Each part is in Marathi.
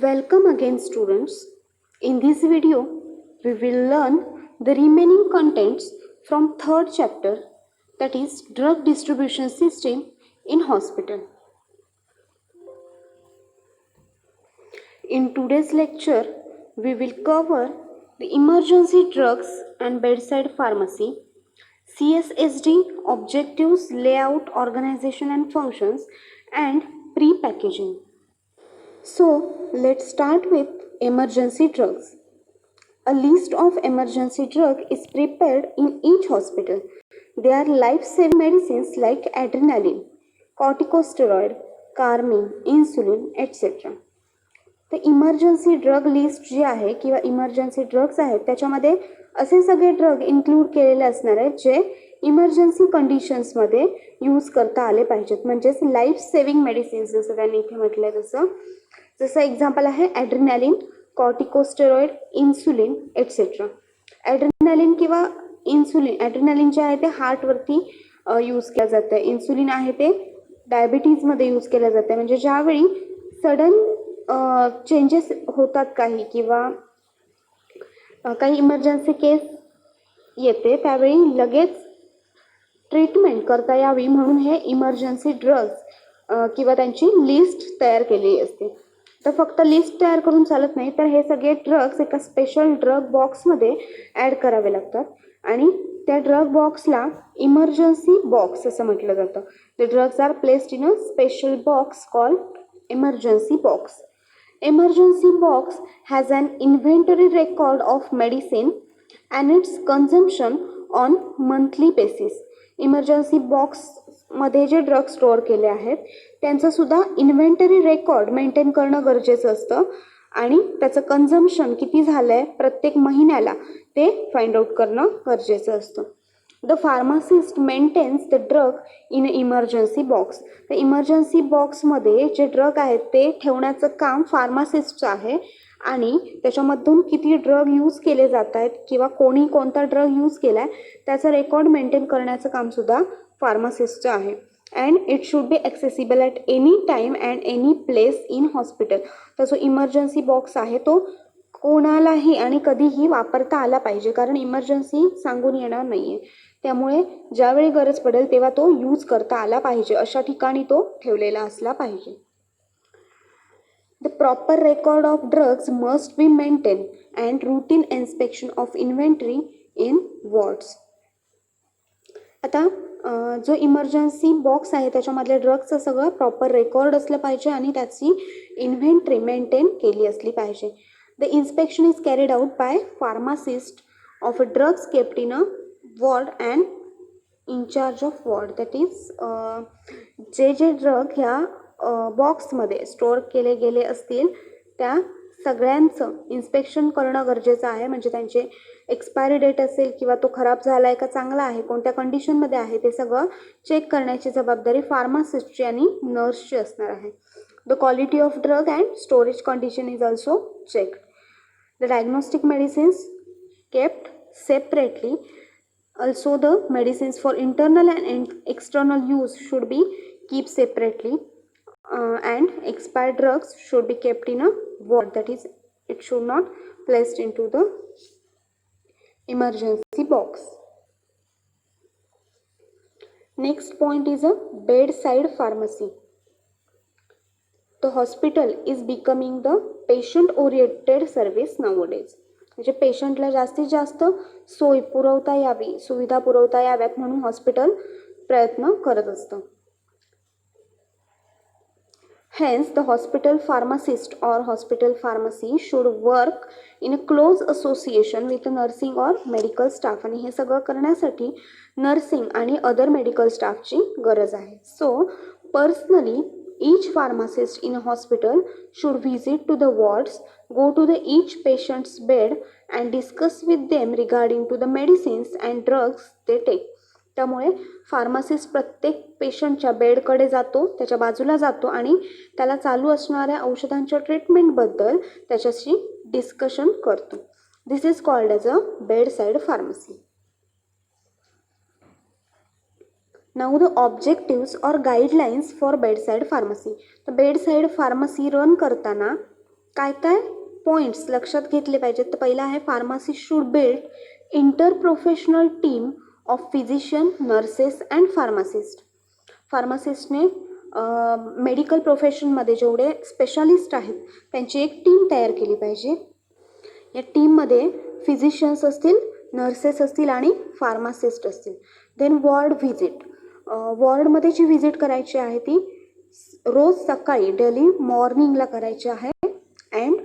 Welcome again students. In this video, we will learn the remaining contents from third chapter, that is drug distribution system in hospital. In today's lecture, we will cover the emergency drugs and bedside pharmacy, CSSD objectives, layout, organization and functions, and pre-packaging. So, let's start with emergency drugs. A list of emergency drugs is prepared in each hospital. They are life-saving medicines like adrenaline, corticosteroid, carmine, insulin, etc. तर इमर्जन्सी ड्रग लिस्ट जी आहे किंवा इमर्जन्सी ड्रग्स आहेत त्याच्यामध्ये असे सगळे ड्रग इन्क्लूड केलेले असणार आहेत जे इमर्जन्सी कंडिशन्समध्ये यूज करता आले पाहिजेत, म्हणजेच लाईफ सेव्हिंग मेडिसिन्स जसं त्यांनी इथे म्हटलंय जसं एक्झाम्पल आहे ॲड्रिनॅलिन, कॉर्टिकोस्टेरॉइड, इन्सुलिन एटसेट्रा. ॲड्रिनॅलिन किंवा इन्सुलिन, ॲड्रिनॅलिन जे आहे ते हार्टवरती यूज केलं जातं, इन्सुलिन आहे ते डायबिटीजमध्ये यूज केलं जातं. म्हणजे ज्यावेळी सडन चेंजेस होतात काही किंवा काही इमर्जन्सी केस येते त्यावेळी लगेच ट्रीटमेंट करता यावी म्हणून हे इमर्जन्सी ड्रग्स किंवा त्यांची लिस्ट तयार केलेली असते. तर फक्त लिस्ट तयार करून चालत नाही, तर हे सगळे ड्रग्स एका स्पेशल ड्रग बॉक्समध्ये ॲड करावे लागतात आणि त्या ड्रग बॉक्सला इमर्जन्सी बॉक्स असं म्हटलं जातं. The drugs are placed in a special box called emergency box. Emergency box has an inventory record of medicine and its consumption on monthly basis. Emergency बॉक्समध्ये जे ड्रग स्टोअर केले आहेत त्यांचं सुद्धा इन्व्हेंटरी रेकॉर्ड मेंटेन करणं गरजेचं असतं आणि त्याचं कन्झम्पशन किती झालं आहे प्रत्येक महिन्याला ते फाइंड आउट करणं गरजेचं असतं. The pharmacist maintains the drug in emergency box. तर इमर्जन्सी बॉक्समध्ये जे ड्रग आहेत ते ठेवण्याचं काम फार्मासिस्टचं आहे आणि त्याच्यामधून किती ड्रग यूज केले जात आहेत किंवा कोणी कोणता ड्रग यूज केला आहे त्याचं रेकॉर्ड मेंटेन करण्याचं कामसुद्धा फार्मासिस्टचं आहे. And it should be accessible at any time and any place in hospital. तर जो इमर्जन्सी बॉक्स आहे तो कोणालाही आणि कधीही वापरता आला पाहिजे, कारण इमर्जन्सी सांगून येणार नाही आहे. त्यामुळे ज्यावेळी गरज पडेल तेव्हा तो यूज करता आला पाहिजे, अशा ठिकाणी तो ठेवलेला असला पाहिजे. The proper record of drugs must be maintain and routine inspection of inventory in wards. आता जो इमर्जन्सी बॉक्स आहे त्याच्यामधल्या ड्रग्सचं सगळं प्रॉपर रेकॉर्ड असलं पाहिजे आणि त्याची इन्व्हेंटरी मेंटेन केली असली पाहिजे. The inspection is carried out by pharmacist of a drugs kept in a ward and incharge of ward. That is जे ड्रग ह्या बॉक्समध्ये स्टोअर केले गेले असतील त्या सगळ्यांचं इन्स्पेक्शन करणं गरजेचं आहे. म्हणजे त्यांचे एक्सपायरी डेट असेल किंवा तो खराब झाला आहे का चांगला आहे, कोणत्या कंडिशनमध्ये आहे ते सगळं चेक करण्याची जबाबदारी फार्मासिस्टची आणि नर्सची असणार आहे. The quality of drug and storage condition is also checked. The diagnostic medicines kept separately. Also the medicines for internal and external use should be kept separately and expired drugs should be kept in a ward, that is it should not placed into the emergency box. Next point is a bedside pharmacy. The hospital is becoming the patient oriented service nowadays. म्हणजे पेशंटला जास्तीत जास्त सोयी पुरवता यावी, सुविधा पुरवता याव्यात म्हणून हॉस्पिटल प्रयत्न करत असतं. Hence, the hospital pharmacist or hospital pharmacy should work in a close association with the nursing or medical staff. आणि हे सगळं करण्यासाठी नर्सिंग आणि अदर मेडिकल स्टाफची गरज आहे. So personally each pharmacist in a hospital should visit to the wards, go to the each patient's bed and discuss with them regarding to the medicines and drugs they take. त्यामुळे फार्मासिस्ट प्रत्येक पेशंटच्या बेडकडे जातो, त्याच्या बाजूला जातो आणि त्याला चालू असणाऱ्या औषधांच्या ट्रीटमेंटबद्दल त्याच्याशी डिस्कशन करतो. This is called as a bedside pharmacy. Now the objectives or guidelines for bedside pharmacy. तर बेडसाईड फार्मसी रन करताना काय काय पॉईंट्स लक्षात घेतले पाहिजेत. तर पहिला आहे pharmacist should build inter professional team of physician, nurses and pharmacist. फार्मासिस्टने मेडिकल प्रोफेशनमध्ये जेवढे स्पेशालिस्ट आहेत त्यांची एक टीम तयार केली पाहिजे. या टीममध्ये फिजिशियन्स असतील, नर्सेस असतील आणि फार्मासिस्ट असतील. Then ward visit. वॉर्डमध्ये जी व्हिजिट करायची आहे ती रोज सकाळी डेली मॉर्निंगला करायची आहे. And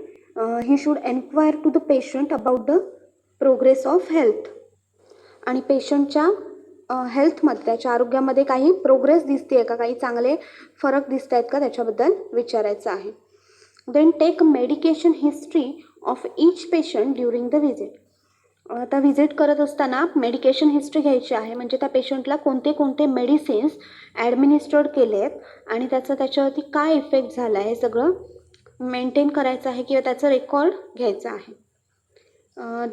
he should enquire to the patient about the progress of health. आणि पेशंटच्या हेल्थमध्ये, त्याच्या आरोग्यामध्ये काही प्रोग्रेस दिसते आहे का, काही चांगले फरक दिसत आहेत का त्याच्याबद्दल विचारायचं आहे. Then take medication history of each patient during the visit. आता व्हिजिट करत असताना मेडिकेशन हिस्ट्री घ्यायची आहे, म्हणजे त्या पेशंटला कोणते कोणते मेडिसिन्स ॲडमिनिस्टर्ड केले आहेत आणि त्याच्यावरती काय इफेक्ट झाला आहे हे सगळं मेंटेन करायचं आहे किंवा त्याचं रेकॉर्ड घ्यायचा आहे.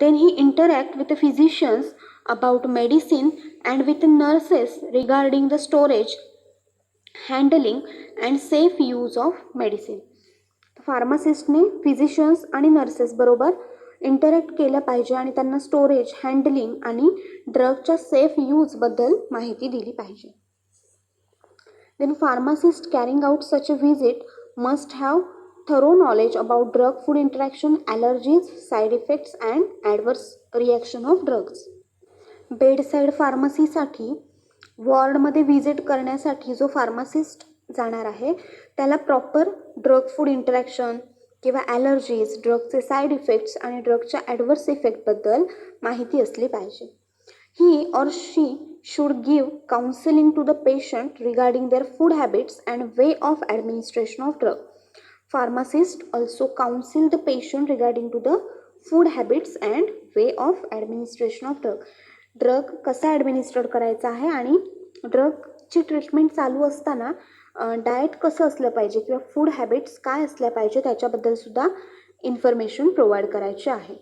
Then he interact with the physicians about medicine and with nurses regarding the storage, handling and safe use of medicine. फार्मासिस्टने फिजिशियन्स आणि नर्सेस बरोबर इंटरॅक्ट केलं पाहिजे आणि त्यांना स्टोरेज, हँडलिंग आणि ड्रगच्या सेफ यूजबद्दल माहिती दिली पाहिजे. Then pharmacist carrying out such a visit must have thorough knowledge about drug food interaction, allergies, side effects and adverse reaction of drugs. Bedside फार्मसीसाठी वॉर्डमध्ये व्हिजिट करण्यासाठी जो फार्मासिस्ट जाणार आहे त्याला प्रॉपर ड्रग फूड इंटरॅक्शन किंवा ॲलर्जीज, ड्रगचे साईड इफेक्ट्स आणि ड्रगच्या ॲडवर्स इफेक्टबद्दल माहिती असली पाहिजे. He or she should give counselling to the patient regarding their food habits and way of administration of drug. Pharmacist also counsel the patient regarding to the food habits and way of administration of drug. Drug कसा ॲडमिनिस्टर करायचा आहे आणि ड्रगची ट्रीटमेंट चालू असताना डाएट कसं असलं पाहिजे किंवा फूड हॅबिट्स काय असल्या पाहिजे त्याच्याबद्दलसुद्धा इन्फॉर्मेशन प्रोव्हाइड करायची आहे.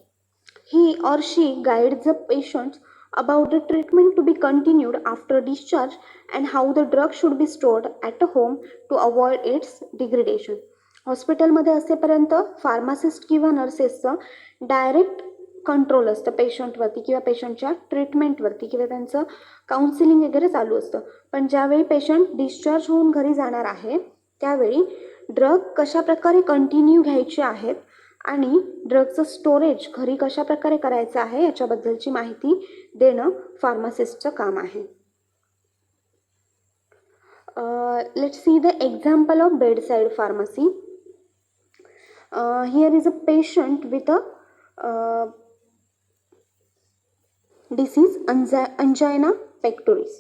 He or she guide the patients about the treatment to be continued after discharge and how the drug should be stored at a home to avoid its degradation. हॉस्पिटलमध्ये असेपर्यंत फार्मासिस्ट किंवा नर्सेसचं डायरेक्ट कंट्रोल असतं पेशंटवरती किंवा पेशंटच्या ट्रीटमेंटवरती किंवा त्यांचं काउन्सिलिंग वगैरे चालू असतं. पण ज्यावेळी पेशंट डिस्चार्ज होऊन घरी जाणार आहे त्यावेळी ड्रग कशाप्रकारे कंटिन्यू घ्यायचे आहेत आणि ड्रगचं स्टोरेज घरी कशाप्रकारे करायचं आहे याच्याबद्दलची माहिती देणं फार्मासिस्टचं काम आहे. Let's see the example of bedside pharmacy. Here is a patient with a disease angina pectoris.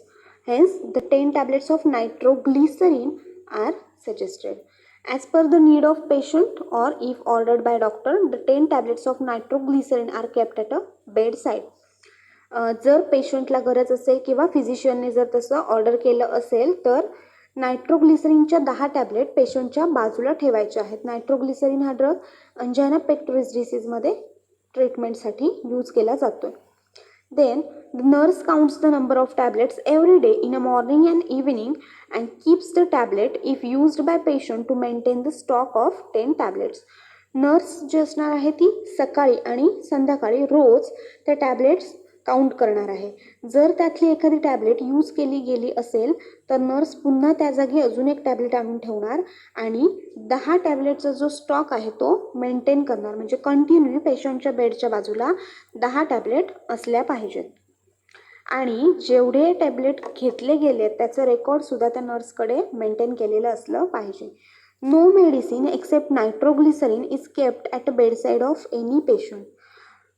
Hence, the 10 tablets of nitroglycerin are suggested. As per the need of patient or if ordered by doctor, the 10 tablets of nitroglycerin are kept at a bedside. जर पेशंटला गरज असेल किंवा फिजिशियनने जर तसं ऑर्डर केलं असेल तर नायट्रोग्लिसरीनच्या 10 टॅबलेट पेशंटच्या बाजूला ठेवायचे आहेत. नायट्रोग्लिसरीन हा ड्रग अंजायना पेक्टोरिस डिसीजमध्ये ट्रीटमेंटसाठी यूज केला जातो. Then the nurse counts the number of tablets every day in a morning and evening and keeps the tablet if used by patient to maintain the stock of 10 tablets. Nurse जी असणार आहे ती सकाळी आणि संध्याकाळी रोज त्या टॅबलेट्स काउंट करणार आहे. जर त्यातली एखादी टॅबलेट यूज केली गेली असेल तर नर्स पुन्हा त्या जागी अजून एक टॅबलेट आणून ठेवणार आणि 10 टॅबलेटचा जो स्टॉक आहे तो मेंटेन करणार. म्हणजे कंटिन्यू पेशंटच्या बेडच्या बाजूला 10 टॅबलेट असल्या पाहिजेत आणि जेवढे टॅबलेट घेतले गेले त्याचं रेकॉर्डसुद्धा त्या नर्सकडे मेंटेन केलेलं असलं पाहिजे. No medicine except nitroglycerin is kept at a bedside of any patient.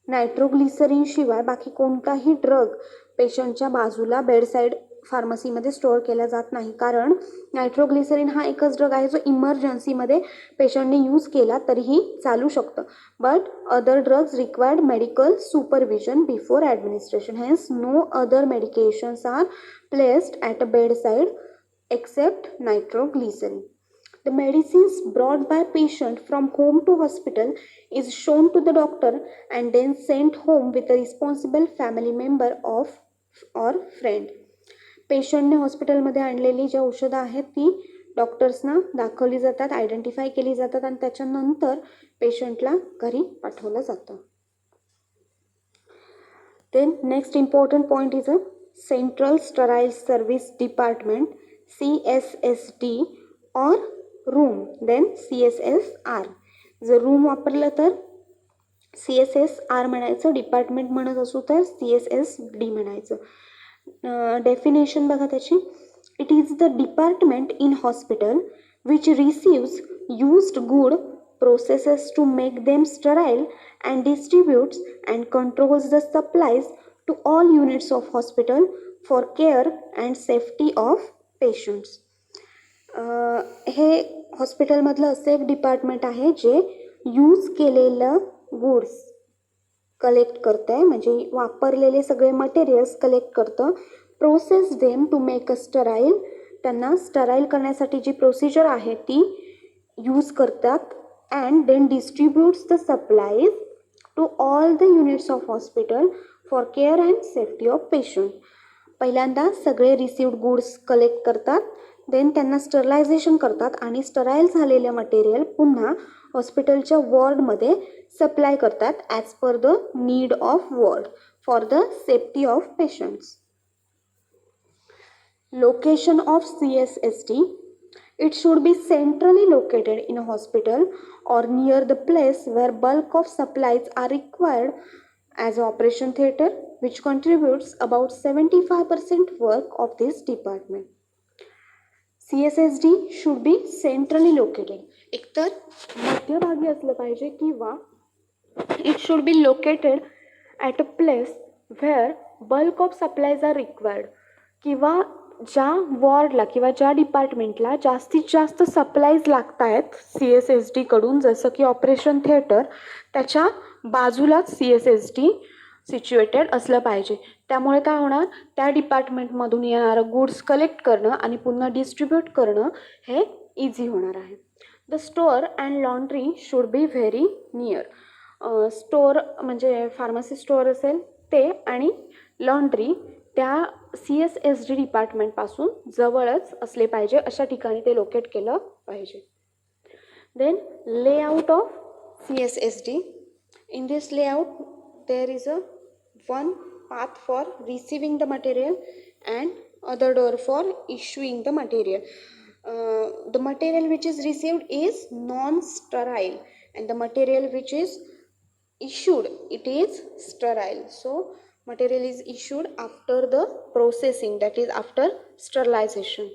Nitroglycerin शिवाय बाकी कोणताही ड्रग पेशंटच्या बाजूला बेडसाईड फार्मसीमध्ये स्टोअर केला जात नाही. कारण नायट्रोग्लिसरीन हा एकच ड्रग आहे जो इमर्जन्सीमध्ये पेशंटने यूज केला तरीही चालू शकतं. But other drugs required medical supervision before administration. Hence no other medications are placed at a bedside except nitroglycerin. The medicines brought by patient from home to hospital is shown to the doctor and then sent home with a responsible family member of or friend. पेशंटने हॉस्पिटलमध्ये आणलेली जी औषधं आहेत ती डॉक्टर्सना दाखवली जातात, आयडेंटिफाय केली जातात आणि त्याच्यानंतर पेशंटला घरी पाठवलं जातं. Then next important point is a Central Sterile Service Department, CSSD, or room, then CSSR. जर रूम वापरलं तर CSSR म्हणायचं, डिपार्टमेंट म्हणत असू तर CSSD म्हणायचं. डेफिनेशन बघा त्याची. It is the department in hospital which receives used good processes to make them sterile and distributes and controls the supplies to all units of hospital for care and safety of patients. हे हॉस्पिटलमधलं असं एक डिपार्टमेंट आहे जे यूज केलेलं गुड्स कलेक्ट करतं आहे, म्हणजे वापरलेले सगळे मटेरियल्स कलेक्ट करतं. Process them to make a sterile, त्यांना स्टराईल करण्यासाठी जी प्रोसिजर आहे ती यूज करतात. And then distributes the supplies to all the units of hospital for care and safety of patient. पहिल्यांदा सगळे रिसिव्ड गुड्स कलेक्ट करतात, देन त्यांना स्टरलायझेशन करतात आणि स्टराईल झालेलं मटेरियल पुन्हा हॉस्पिटलच्या वॉर्डमध्ये सप्लाय करतात as per the need of ward for the safety of patients. Location of CSSD. It should be centrally located in a hospital or near the place where bulk of supplies are required as operation theater, which contributes about 75% work of this department. CSSD should be centrally located. एकतर मध्यभागी असलं पाहिजे किंवा it should be located at a place where bulk of supplies are required. किंवा ज्या वॉर्डला किंवा ज्या डिपार्टमेंटला जास्तीत जास्त सप्लाईज लागत आहेत CSSDकडून, जसं की ऑपरेशन थिएटर, त्याच्या बाजूलाच CSSD सिच्युएटेड असलं पाहिजे. त्यामुळे काय होणार, त्या डिपार्टमेंटमधून येणारं गुड्स कलेक्ट करणं आणि पुन्हा डिस्ट्रीब्यूट करणं हे इझी होणार आहे. The store and laundry should be very near. Store म्हणजे फार्मसी स्टोअर असेल ते, आणि लॉन्ड्री त्या CSSD डिपार्टमेंटपासून जवळच असले पाहिजे, अशा ठिकाणी ते लोकेट केलं पाहिजे. Then layout of CSSD. In this layout there is a one path for receiving the material and other door for issuing the material. The material which is received is non-sterile and the material which is issued, it is sterile. So material is issued after the processing, that is after sterilization.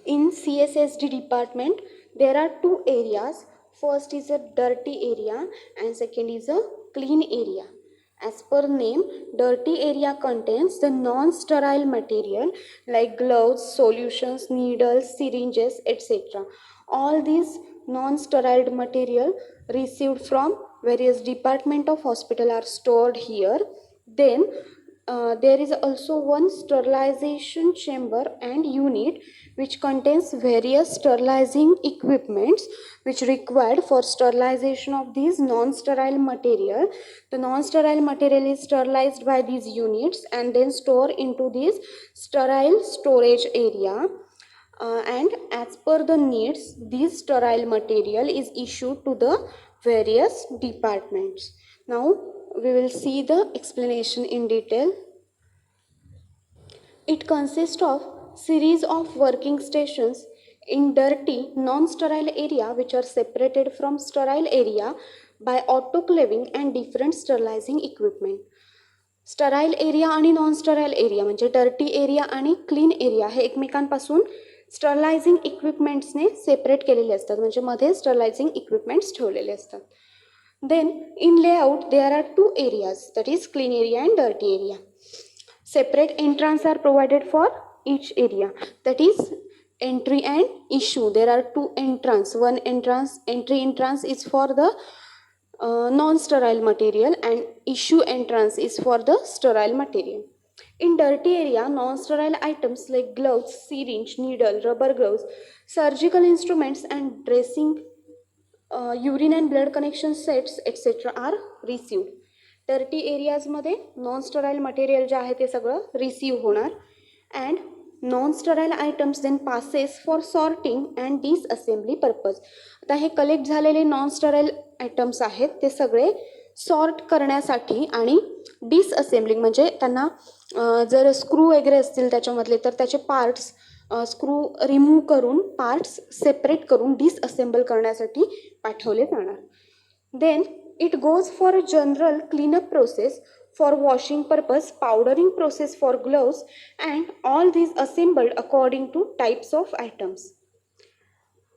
In CSSD department there are two areas. First is a dirty area and second is a clean area. As per name, dirty area contains the non-sterile material like gloves, solutions, needles, syringes, etc. All these non-sterile material received from various department of hospital are stored here. Then there is also one sterilization chamber and unit which contains various sterilizing equipments which required for sterilization of these non-sterile material. The non-sterile material is sterilized by these units and then stored into this sterile storage area. And as per the needs, this sterile material is issued to the various departments. Now we will see the explanation in detail. It consists of series of working stations in dirty non-sterile area which are separated from sterile area by autoclaving and different sterilizing equipment. Sterile area आणि नॉन स्टराईल एरिया म्हणजे डर्टी एरिया आणि क्लीन एरिया हे एकमेकांपासून स्टरलायझिंग इक्विपमेंट्सने सेपरेट केलेले असतात, म्हणजे मध्ये स्टरलायझिंग इक्विपमेंट्स ठेवलेले असतात. Then in layout there are two areas, that is clean area and dirty area. Separate entrance are provided for each area, that is entry and issue. There are two entrance. One entry entrance is for the non-sterile material and issue entrance is for the sterile material. In dirty area, non-sterile items like gloves, syringe, needle, rubber gloves, surgical instruments and dressing, urine and blood connection sets etc. are received. Dirty एरियाजमध्ये नॉन स्टराईल मटेरियल जे आहे ते सगळं रिसीव होणार. And Non-sterile items then passes for sorting and disassembly purpose. आता हे कलेक्ट झालेले नॉन स्टराईल आयटम्स आहेत ते सगळे सॉर्ट करण्यासाठी आणि डिसअसेंबलिंग म्हणजे त्यांना जर स्क्रू वगैरे असतील त्याच्यामधले तर त्याचे पार्ट्स स्क्रू रिमूव्ह करून पार्ट्स सेपरेट करून डिसअसेंबल करण्यासाठी पाठवले जाणार. Then it goes for a general cleanup process for washing purpose, powdering process for gloves, and all these assembled according to types of items.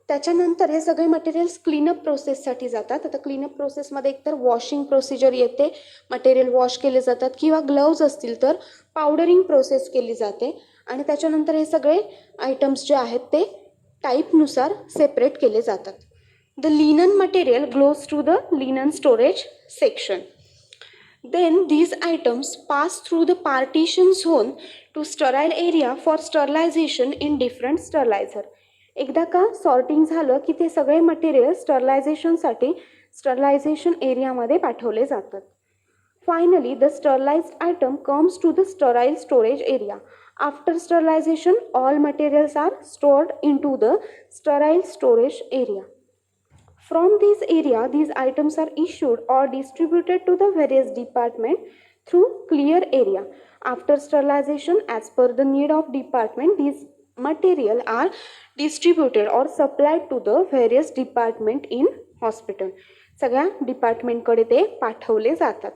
त्याच्यानंतर हे सगळे मटेरियल्स क्लीनअप प्रोसेससाठी जातात. आता क्लीनअप प्रोसेसमध्ये एकतर वॉशिंग प्रोसिजर येते, मटेरियल वॉश केले जातात, किंवा ग्लव्ज असतील तर पावडरिंग प्रोसेस केली जाते आणि त्याच्यानंतर हे सगळे आयटम्स जे आहेत ते टाईपनुसार सेपरेट केले जातात. The linen material goes to the linen storage section. Then these items pass through the partition zone to sterile area for sterilization in different sterilizer. एकदा का सॉर्टिंग झालं की ते सगळे मटेरियल स्टरलायझेशनसाठी स्टरलायझेशन एरियामध्ये पाठवले जातात. Finally, the sterilized item comes to the sterile storage area. After sterilization, all materials are stored into the sterile storage area. From this area, these items are issued or distributed to the various department through clear area. After sterilization, as per the need of department, these material are distributed or supplied to the various department in hospital. सगळ्या डिपार्टमेंटकडे ते पाठवले जातात.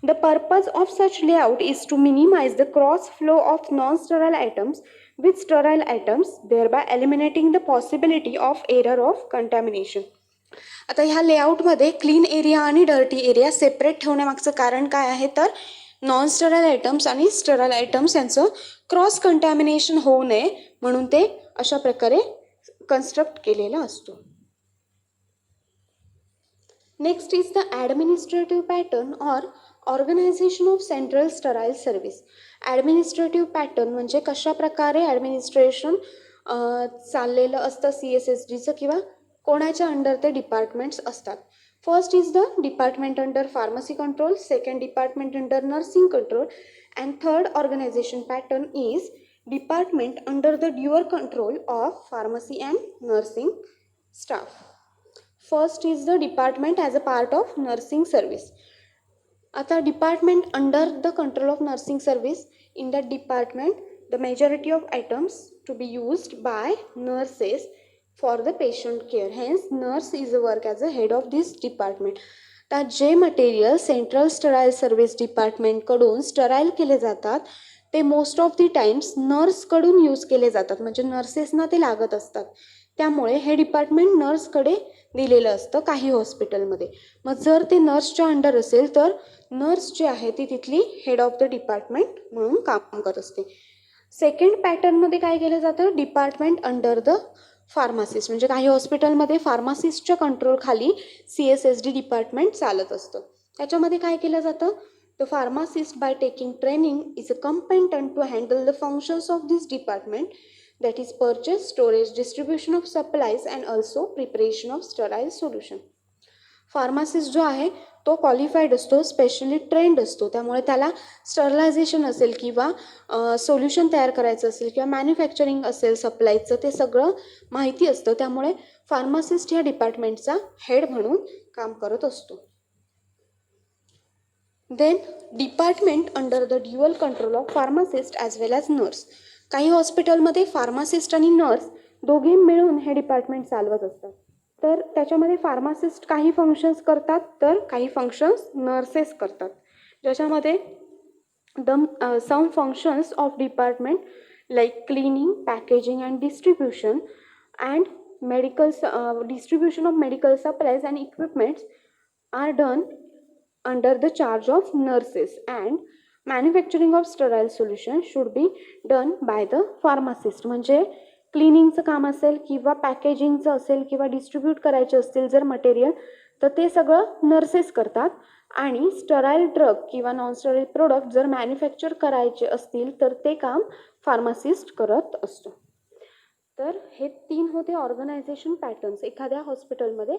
The purpose of such layout is to minimize the cross flow of non-sterile items with sterile items, thereby eliminating the possibility of error of contamination. आता ह्या लेआउटमध्ये क्लीन एरिया आणि डर्टी एरिया सेपरेट ठेवण्यामागचं कारण काय आहे तर नॉन स्टराईल आयटम्स आणि स्टराईल आयटम्स यांचं क्रॉस कंटॅमिनेशन होऊ नये म्हणून ते अशा प्रकारे कन्स्ट्रक्ट केलेला असतो. Next is the administrative pattern or organization of central sterile service. Administrative pattern म्हणजे कशा प्रकारे ॲडमिनिस्ट्रेशन चाललेलं असतं CSSDचं किंवा कोणाच्या अंडर ते डिपार्टमेंट्स असतात. First is the department under pharmacy control, second department under nursing control, and third organisation pattern is department under the dual control of pharmacy and nursing staff. First is the department as a part of nursing service. आता department under the control of nursing service, in that department the majority of items to be used by nurses for the patient care. Hence, nurse is a work as a head of this department. तर जे मटेरियल सेंट्रल स्टराईल सर्व्हिस डिपार्टमेंटकडून स्टराईल केले जातात ते मोस्ट ऑफ दी टाइम्स नर्सकडून यूज केले जातात, म्हणजे नर्सेसना ते लागत असतात. त्यामुळे हे डिपार्टमेंट नर्सकडे दिलेलं असतं काही हॉस्पिटलमध्ये. मग जर ते नर्सच्या अंडर असेल तर नर्स जी आहे ती तिथली हेड ऑफ द डिपार्टमेंट म्हणून काम करत असते. सेकंड पॅटर्नमध्ये काय केलं जातं, डिपार्टमेंट अंडर द फार्मासिस्ट, म्हणजे काही हॉस्पिटलमध्ये फार्मासिस्टच्या कंट्रोलखाली CSSD डिपार्टमेंट चालत असतं. त्याच्यामध्ये काय केलं जातं, the pharmacist by taking training is a competent to handle the functions of this department, that is purchase, storage, distribution of supplies and also preparation of sterile solution. Pharmacist जो आहे तो क्वालिफाईड असतो, स्पेशली ट्रेंड असतो, त्यामुळे त्याला स्टरलायझेशन असेल किंवा सोल्युशन तयार करायचं असेल किंवा मॅन्युफॅक्चरिंग असेल सप्लायचं ते सगळं माहिती असतं. त्यामुळे फार्मासिस्ट ह्या डिपार्टमेंटचा हेड म्हणून काम करत असतो. Then department under the dual control of pharmacist as well as nurse. काही हॉस्पिटलमध्ये फार्मासिस्ट आणि नर्स दोघे मिळून हे डिपार्टमेंट चालवत असतात. तर त्याच्यामध्ये फार्मासिस्ट काही फंक्शन्स करतात तर काही फंक्शन्स नर्सेस करतात, ज्याच्यामध्ये some functions of department like cleaning, packaging and distribution and distribution of medical supplies and equipments are done under the charge of nurses and manufacturing of sterile solution should be done by the pharmacist. म्हणजे क्लिनिंगचं काम असेल किंवा पॅकेजिंगचं असेल किंवा डिस्ट्रीब्यूट करायचे असतील जर मटेरियल तर ते सगळं नर्सेस करतात आणि स्टराईल ड्रग किंवा नॉन स्टराईल प्रोडक्ट जर मॅन्युफॅक्चर करायचे असतील तर ते काम फार्मासिस्ट करत असतो. तर हे 3 होते ऑर्गनायझेशन पॅटर्न्स. एखाद्या हॉस्पिटलमध्ये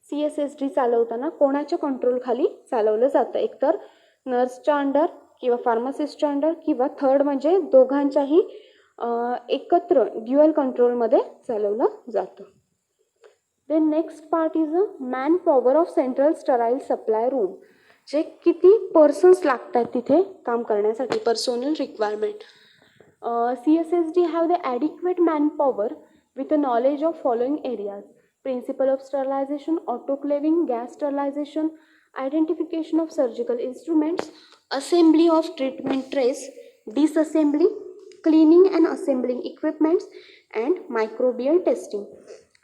CSSD चालवताना कोणाच्या कंट्रोलखाली चालवलं जातं, एकतर नर्सच्या अंडर किंवा फार्मासिस्टच्या अंडर किंवा थर्ड म्हणजे दोघांच्याही एकत्र ड्युअल कंट्रोलमध्ये चालवलं जातं. Then next part is a man power of central sterile supply room. जे किती पर्सन्स लागतात तिथे काम करण्यासाठी, personnel requirement. CSSD have the adequate manpower with a knowledge of following areas: principle of sterilization, autoclaving, gas sterilization, identification of surgical instruments, assembly of treatment trays, disassembly, cleaning and assembling equipments, and microbial testing.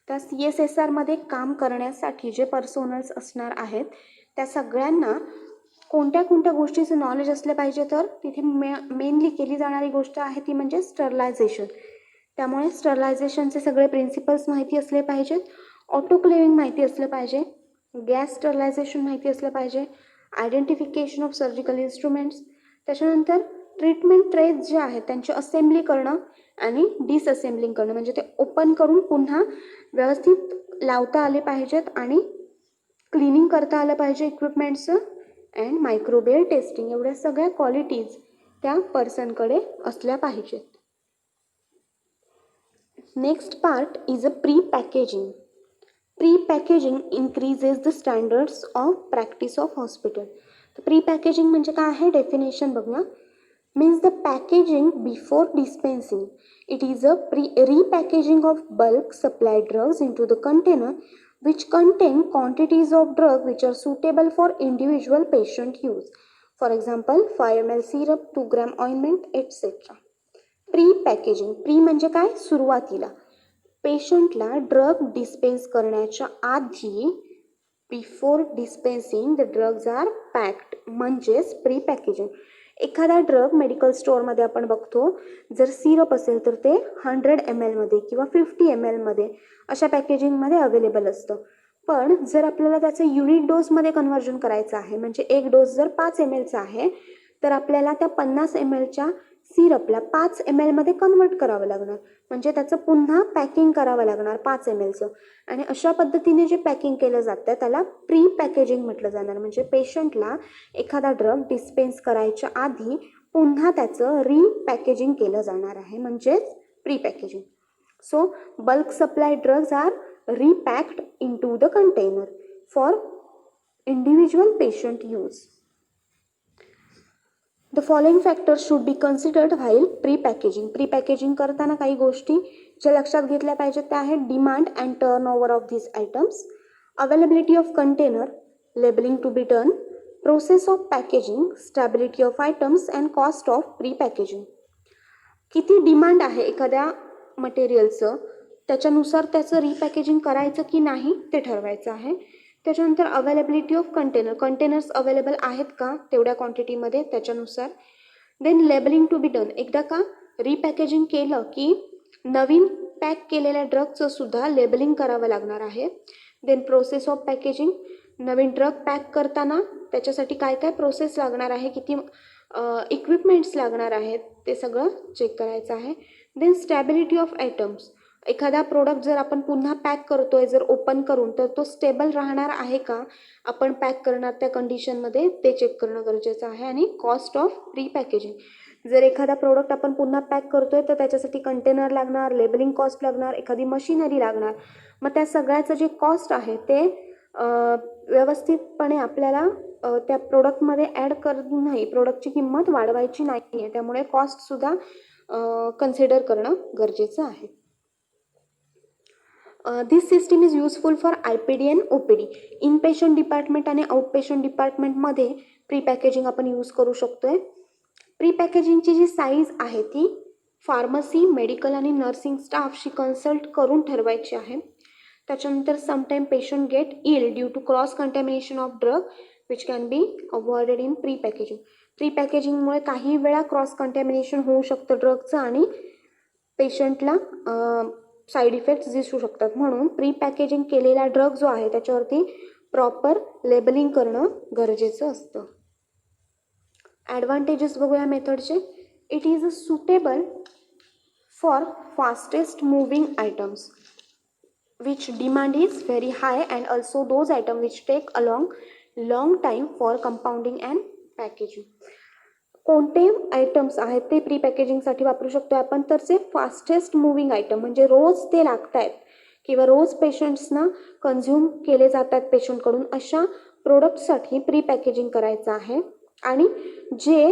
त्या CSSR मध्ये काम करण्यासाठी जे पर्सोनल्स असणार आहेत त्या सगळ्यांना कोणत्या कोणत्या गोष्टीचं नॉलेज असलं पाहिजे, तर तिथे मेनली केली जाणारी गोष्ट आहे ती म्हणजे स्टरलायझेशन. त्यामुळे स्टरलायझेशनचे सगळे प्रिन्सिपल्स माहिती असले पाहिजेत, ऑटोक्लेविंग माहिती असलं पाहिजे, गॅस स्टरलायझेशन माहिती असलं पाहिजे, आयडेंटिफिकेशन ऑफ सर्जिकल इन्स्ट्रुमेंट्स, त्याच्यानंतर ट्रीटमेंट ट्रेज जे आहेत त्यांची असेंब्ली करणं आणि डिसअसेंबलिंग करणं, म्हणजे ते ओपन करून पुन्हा व्यवस्थित लावता आले पाहिजेत आणि क्लिनिंग करता आलं पाहिजे इक्विपमेंट्सचं, अँड मायक्रोबियल टेस्टिंग. एवढ्या सगळ्या क्वालिटीज त्या पर्सनकडे असल्या पाहिजेत. Next part is a pre packaging. Pre packaging increases the standards of practice of hospital. तर प्री पॅकेजिंग म्हणजे काय आहे, डेफिनेशन बघूया. Means the packaging before dispensing. It is a repackaging of bulk supply drugs into the container which contain quantities of drug which are suitable for individual patient use. For example, 5 ml syrup, 2 gram ointment, etc. Pre packaging. Pre म्हणजे काय, सुरुवातीला पेशंटला ड्रग डिस्पेन्स करण्याच्या आधी, before dispensing the drugs are packed, म्हणजेच प्री पॅकेजिंग. एखादा ड्रग मेडिकल स्टोअरमध्ये आपण बघतो, जर सिरप असेल तर ते 100 ml मध्ये किंवा 50 ml मध्ये अशा पॅकेजिंगमध्ये अवेलेबल असतं. पण जर आपल्याला त्याचं युनिट डोसमध्ये कन्व्हर्जन करायचं आहे, म्हणजे एक डोस जर 5 ml चा आहे तर आपल्याला त्या 50 ml च्या सिरपला 5 ml मध्ये कन्वर्ट करावं लागणार, म्हणजे त्याचं पुन्हा पॅकिंग करावं लागणार 5 ml चं. आणि अशा पद्धतीने जे पॅकिंग केलं जातं त्याला प्री पॅकेजिंग म्हटलं जाणार. म्हणजे पेशंटला एखादा ड्रग डिस्पेन्स करायच्या आधी पुन्हा त्याचं रिपॅकेजिंग केलं जाणार आहे, म्हणजेच pre packaging. So bulk supply drugs are repacked in to the container for individual patient use. The following factors should be considered while pre-packaging. Pre-packaging करताना काही गोष्टी ज्या लक्षात घेतल्या पाहिजेत त्या आहेत: demand and turn over of these items, availability of container, labeling to be done, process of packaging, stability of items and cost of pre-packaging. किती डिमांड आहे एखाद्या मटेरियलचं त्याच्यानुसार त्याचं रिपॅकेजिंग करायचं की नाही ते ठरवायचं आहे. त्याच्यानंतर अवेलेबिलिटी ऑफ कंटेनर्स अवेलेबल आहेत का तेवढ्या क्वांटिटीमध्ये त्याच्यानुसार. Then labelling to be done. एकदा का रिपॅकेजिंग केलं की नवीन पॅक केलेल्या ड्रगचं सुद्धा लेबलिंग करावं लागणार आहे. Then process of packaging. नवीन ड्रग पॅक करताना त्याच्यासाठी काय काय प्रोसेस लागणार आहे, किती इक्विपमेंट्स लागणार आहेत ते सगळं चेक करायचं आहे. Then stability of items. एखादा प्रोडक्ट जर आपण पुन्हा पॅक करतोय जर ओपन करून, तर तो स्टेबल राहणार आहे का आपण पॅक करणार त्या कंडिशनमध्ये ते चेक करणं गरजेचं आहे. आणि कॉस्ट ऑफ रिपॅकेजिंग. जर एखादा प्रोडक्ट आपण पुन्हा पॅक करतोय तर त्याच्यासाठी कंटेनर लागणार, लेबलिंग कॉस्ट लागणार, एखादी मशिनरी लागणार. मग त्या सगळ्याचं जे कॉस्ट आहे ते व्यवस्थितपणे आपल्याला त्या प्रोडक्टमध्ये ॲड करून नाही, प्रोडक्टची किंमत वाढवायची नाही आहे, त्यामुळे कॉस्टसुद्धा कन्सिडर करणं गरजेचं आहे. This system is useful for IPD and OPD. Inpatient department आणि आउटपेशंट डिपार्टमेंटमध्ये प्री पॅकेजिंग आपण यूज करू शकतोय. प्री पॅकेजिंगची जी साईज आहे ती फार्मसी, मेडिकल आणि नर्सिंग स्टाफशी कन्सल्ट करून ठरवायची आहे. त्याच्यानंतर sometime patient get ill due to cross contamination of drug which can be avoided in pre packaging. Pre पॅकेजिंगमुळे काही वेळा क्रॉस कंटॅमिनेशन होऊ शकतं ड्रगचं आणि पेशंटला साईड इफेक्ट्स दिसू शकतात. म्हणून प्री पॅकेजिंग केलेला ड्रग जो आहे त्याच्यावरती प्रॉपर लेबलिंग करणं गरजेचं असतं. ॲडव्हान्टेजेस बघूया मेथडचे. It is a suitable for fastest moving items which demand is very high and also those items which take a long time for compounding and packaging. कोणते आयटम्स आहेत ते प्री पॅकेजिंगसाठी वापरू शकतो आपण, तर जे फास्टेस्ट मूविंग आयटम म्हणजे रोज ते लागत आहेत किंवा रोज पेशंट्सना कन्झ्युम केले जातात पेशंटकडून, अशा प्रोडक्टसाठी प्री पॅकेजिंग करायचं आहे. आणि जे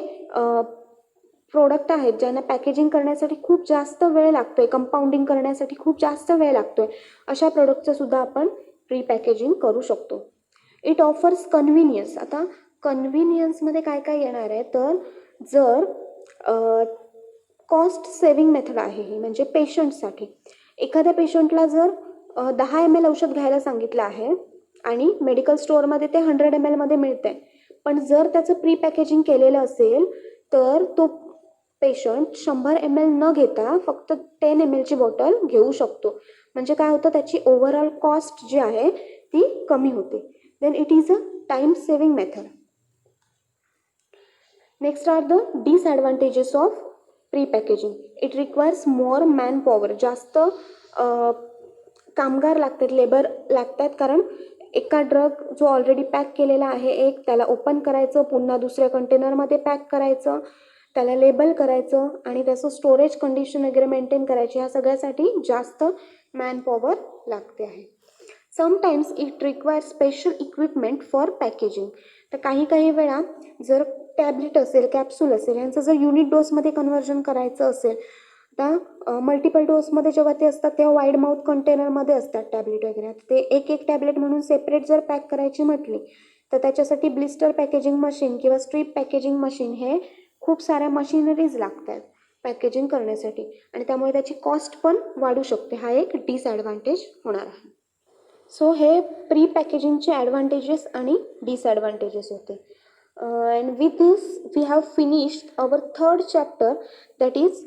प्रोडक्ट आहेत ज्यांना पॅकेजिंग करण्यासाठी खूप जास्त वेळ लागतोय, कंपाऊंडिंग करण्यासाठी खूप जास्त वेळ लागतोय, अशा प्रोडक्टचं सुद्धा आपण प्री पॅकेजिंग करू शकतो. It offers convenience. आता कन्व्हिनियन्समध्ये काय काय येणार आहे, तर जर कॉस्ट सेविंग मेथड आहे ही, म्हणजे पेशंटसाठी एखाद्या पेशंटला जर 10 ml औषध घ्यायला सांगितलं आहे आणि मेडिकल स्टोअरमध्ये ते 100 ml मध्ये मिळतं आहे, पण जर त्याचं प्री पॅकेजिंग केलेलं असेल तर तो पेशंट 100 ml न घेता फक्त 10 ml ची बॉटल घेऊ शकतो. म्हणजे काय होतं, त्याची ओव्हरऑल कॉस्ट जी आहे ती कमी होते. Then it is a time saving method. Next are the disadvantages of pre packaging. It requires more man power. जास्त कामगार लागतात, लेबर लागतात, कारण एका ड्रग जो ऑलरेडी पॅक केलेला आहे एक, त्याला ओपन करायचं, पुन्हा दुसऱ्या कंटेनरमध्ये पॅक करायचं, त्याला लेबल करायचं आणि त्याचं स्टोरेज कंडिशन वगैरे मेंटेन करायची, ह्या सगळ्यासाठी जास्त मॅन पॉवर लागते आहे. Sometimes it require special equipment for packaging. तर काही वेळा जर टॅब्लेट असेल, कॅप्सूल असेल, यांचं जर युनिट डोसमध्ये कन्व्हर्जन करायचं असेल, आता मल्टिपल डोसमध्ये जेव्हा ते असतात तेव्हा वाईड माउथ कंटेनरमध्ये असतात टॅब्लेट वगैरे, ते एक टॅब्लेट म्हणून सेपरेट जर पॅक करायची म्हटली तर त्याच्यासाठी ब्लिस्टर पॅकेजिंग मशीन किंवा स्ट्रीप पॅकेजिंग मशीन हे खूप साऱ्या मशिनरीज लागतात पॅकेजिंग करण्यासाठी आणि त्यामुळे त्याची कॉस्ट पण वाढू शकते. हा एक डिसॲडव्हान्टेज होणार आहे. सो हे प्री पॅकेजिंगचे ॲडव्हान्टेजेस आणि डिसॲडव्हान्टेजेस होते. And with this we have finished our third chapter, that is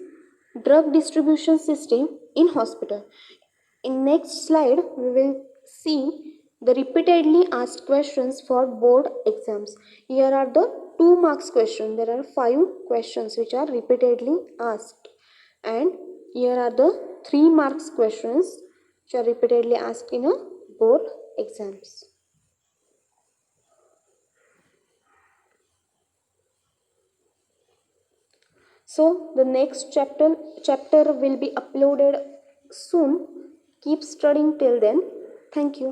drug distribution system in hospital. In next slide we will see the repeatedly asked questions for board exams. Here are the 2 marks question. There are 5 questions which are repeatedly asked, and here are the 3 marks questions which are repeatedly asked in a board exams. So the next chapter will be uploaded soon. Keep studying till then. Thank you.